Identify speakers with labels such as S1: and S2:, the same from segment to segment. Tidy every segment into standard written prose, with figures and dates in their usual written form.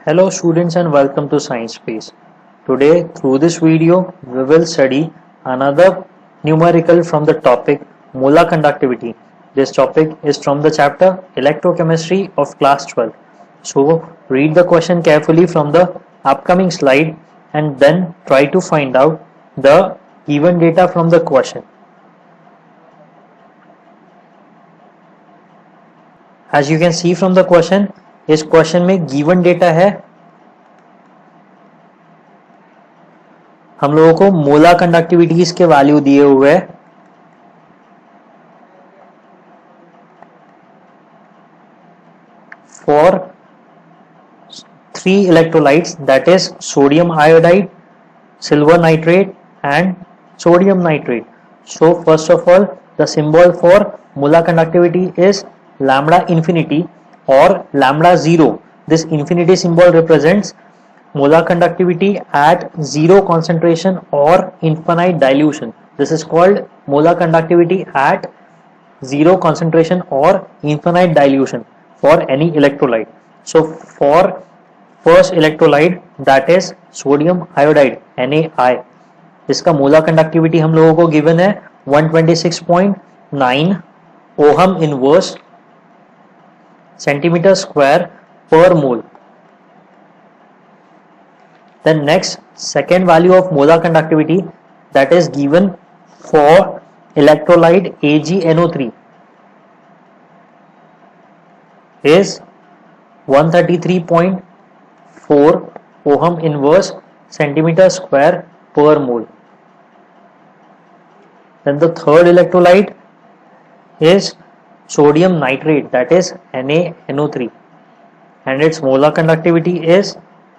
S1: Hello students and welcome to Science Space. Today through this video we will study another numerical from the topic molar conductivity. This topic is from the chapter electrochemistry of class 12. So read the question carefully from the upcoming slide and then try to find out the given data from the question. As you can see from the question, इस question में given data है, हम लोगों को molar conductivities के value दिए हुए हैं for 3 electrolytes, that is sodium iodide, silver nitrate and sodium nitrate. So first of all, the symbol for molar conductivity is lambda infinity or lambda 0. This infinity symbol represents molar conductivity at zero concentration or infinite dilution. This is called molar conductivity at zero concentration or infinite dilution for any electrolyte. So for first electrolyte, that is sodium iodide NaI, इसका molar conductivity हम लोगों को given है 126.9 ohm inverse centimeter square per mole. Then next, second value of molar conductivity that is given for electrolyte AgNO3 is 133.4 ohm inverse centimeter square per mole. Then the third electrolyte is sodium nitrate, that is NaNO3, and its molar conductivity is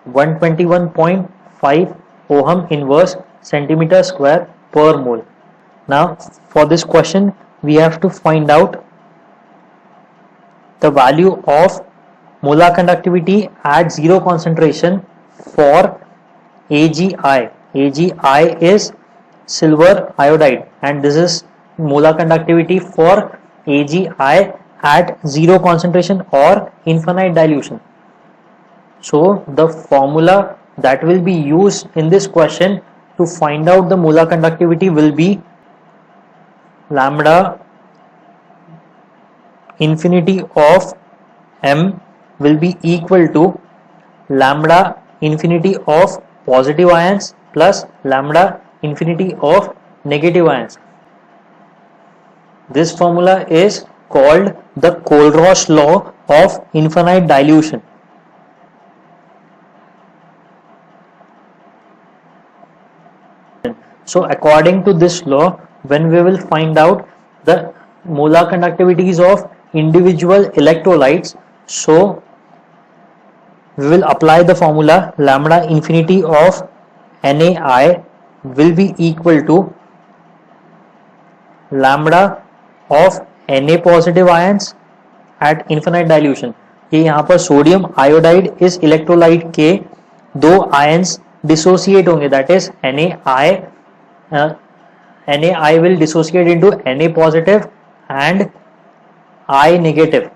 S1: 121.5 ohm inverse centimeter square per mole. Now for this question we have to find out the value of molar conductivity at zero concentration for AgI. AgI is silver iodide and this is molar conductivity for AgI at zero concentration or infinite dilution. So the formula that will be used in this question to find out the molar conductivity will be lambda infinity of M will be equal to lambda infinity of positive ions plus lambda infinity of negative ions. This formula is called the Kohlrausch law of infinite dilution. So according to this law, when we will find out the molar conductivities of individual electrolytes, so we will apply the formula lambda infinity of NaI will be equal to lambda of Na positive ions at infinite dilution. ये यहाँ पर sodium iodide इस electrolyte के दो ions dissociate होंगे, that is NaI will dissociate into Na positive and I negative.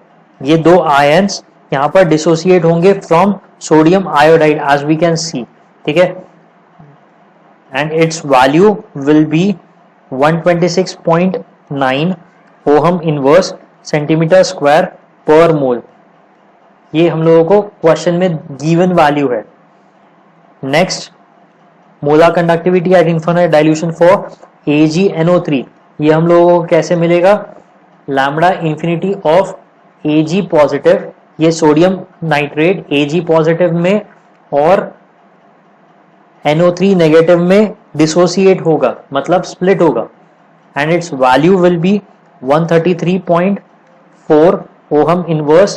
S1: ये दो ions यहाँ पर डिसोसिएट होंगे from sodium iodide as we can see, ठीक है, and its value will be 126.9 ohm inverse centimetre square per mole. ये हम लोगों को क्वेश्चन में गिवन वैल्यू है. Next, molar conductivity at infinite dilution for AgNO3, ये हम लोगों को कैसे मिलेगा, lambda infinity of Ag positive, ये सोडियम नाइट्रेट Ag पॉजिटिव में और NO3 नेगेटिव में डिसोसिएट होगा, मतलब स्प्लिट होगा, and its value will B 133.4 ohm inverse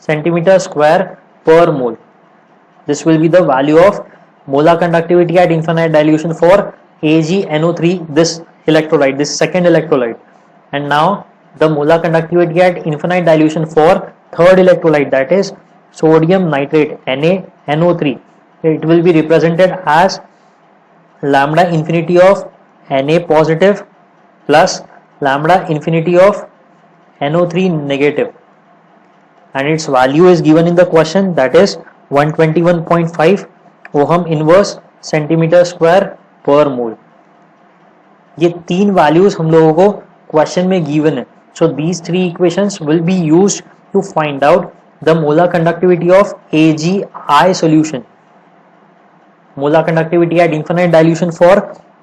S1: centimeter square per mole. This will be the value of molar conductivity at infinite dilution for AgNO3, this electrolyte, this second electrolyte. And now the molar conductivity at infinite dilution for third electrolyte, that is sodium nitrate NaNO3. It will be represented as lambda infinity of Na positive plus lambda infinity of NO3 negative. and its value is given in the question, that is 121.5 ohm inverse centimeter square per mole. ये तीन values हम लोगों को question में given है. So these three equations will be used to find out the molar conductivity of AgI solution. Molar conductivity at infinite dilution for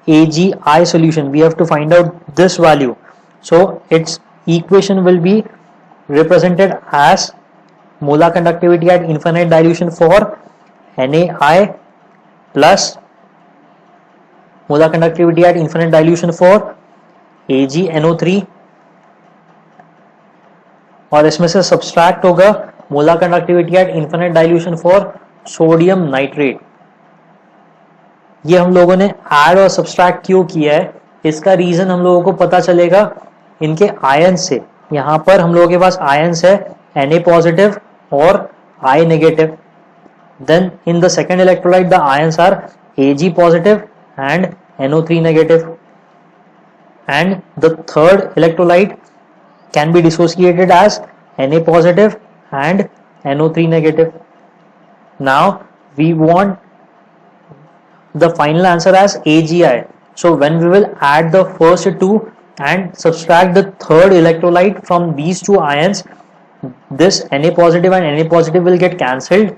S1: AgI solution. We have to find out this value. So its equation will be represented as molar conductivity at infinite dilution for NaI plus molar conductivity at infinite dilution for AgNO3, और इसमें से subtract होगा molar conductivity eight infinite dilution for sodium nitrate. ये हम लोगों ने add और subtract क्यों किया है, इसका रीजन हम लोगों को पता चलेगा इनके आयन से. यहाँ पर हम लोगों के पास आयन्स है Na पॉजिटिव और I negative. Then in the second electrolyte the ions are Ag positive and NO3 negative, and the third electrolyte can be dissociated as Na positive and NO3 negative. Now we want the final answer as AgI. So when we will add the first two and subtract the third electrolyte from these two ions, this Na positive and Na positive will get cancelled,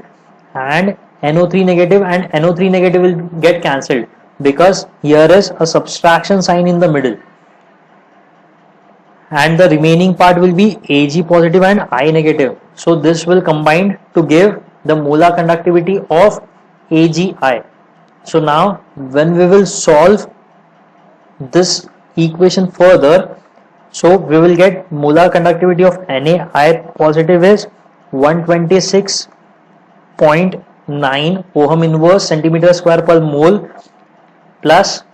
S1: and NO3 negative and NO3 negative will get cancelled, because here is a subtraction sign in the middle, and the remaining part will be Ag positive and I negative. So this will combine to give the molar conductivity of AgI. So now when we will solve this equation further, so we will get molar conductivity of NaI positive is 126.9 ohm inverse centimeter square per mole, plus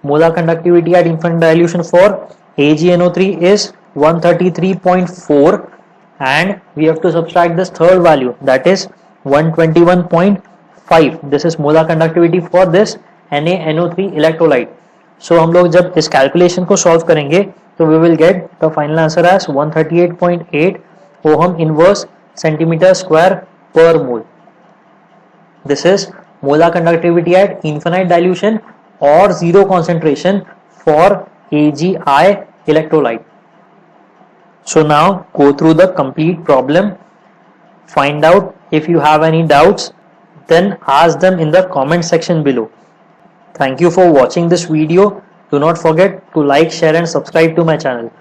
S1: molar conductivity at infinite dilution for AgNO3 is 133.4, and we have to subtract this third value, that is 121.5. This is molar conductivity for this NaNO3 electrolyte. So हम लोग जब इस calculation को solve करेंगे तो we will get the final answer as 138.8 ohm inverse centimeter square per mole. This is molar conductivity at infinite dilution or zero concentration for AgI electrolyte. So now go through the complete problem, find out if you have any doubts, then ask them in the comment section below. Thank you for watching this video. Do not forget to like, share and subscribe to my channel.